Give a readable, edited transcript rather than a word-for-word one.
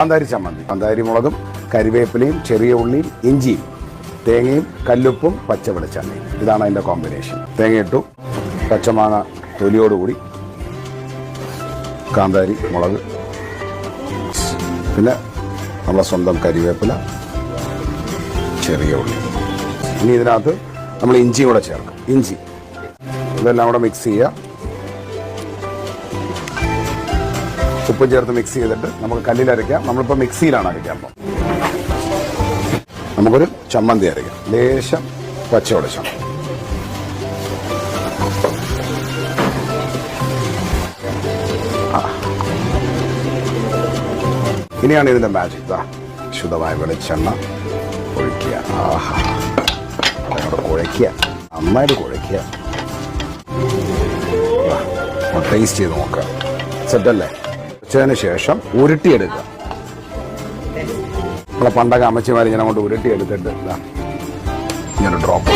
കാന്താരി ചമ്മന്തി. കാന്താരി മുളകും കരിവേപ്പിലയും ചെറിയ ഉള്ളിയും ഇഞ്ചിയും തേങ്ങയും കല്ലുപ്പും പച്ച വെളിച്ചെണ്ണയും. ഇതാണ് അതിൻ്റെ കോമ്പിനേഷൻ. തേങ്ങ ഇട്ടു, പച്ചമാങ്ങ തൊലിയോടുകൂടി, കാന്താരി മുളക്, പിന്നെ നമ്മളെ സ്വന്തം കരിവേപ്പില, ചെറിയ ഉള്ളി. ഇനി ഇതിനകത്ത് നമ്മൾ ഇഞ്ചിയും കൂടെ ചേർക്കും. ഇഞ്ചി ഇതെല്ലാം കൂടെ മിക്സ് ചെയ്യുക. ഉപ്പ് ചേർത്ത് മിക്സ് ചെയ്തിട്ട് നമുക്ക് കല്ലിലരയ്ക്കാം. നമ്മളിപ്പോൾ മിക്സിയിലാണ് അരയ്ക്കാൻ പോകുന്നത്. നമുക്കൊരു ചമ്മന്തി അരയ്ക്കാം. ലേശം പച്ച വെളിച്ചെണ്ണ, ഇനിയാണ് ഇതിൻ്റെ മാജിക്. ശുദ്ധമായ വെളിച്ചെണ്ണ ഒഴിക്കുക. അങ്ങോട്ട് കുഴയ്ക്കുക, നന്നായിട്ട് കുഴയ്ക്കുക. ടേസ്റ്റ് ചെയ്ത് നോക്കുക. സെറ്റല്ലേ? വെച്ചതിന് ശേഷം ഉരുട്ടിയെടുക്കുക. നമ്മളെ പണ്ടൊക്കെ അമ്മച്ചിമാർ ഇങ്ങനെ കൊണ്ട് ഉരുട്ടിയെടുത്തിട്ട് ഇങ്ങനെ ഡ്രോപ്പ്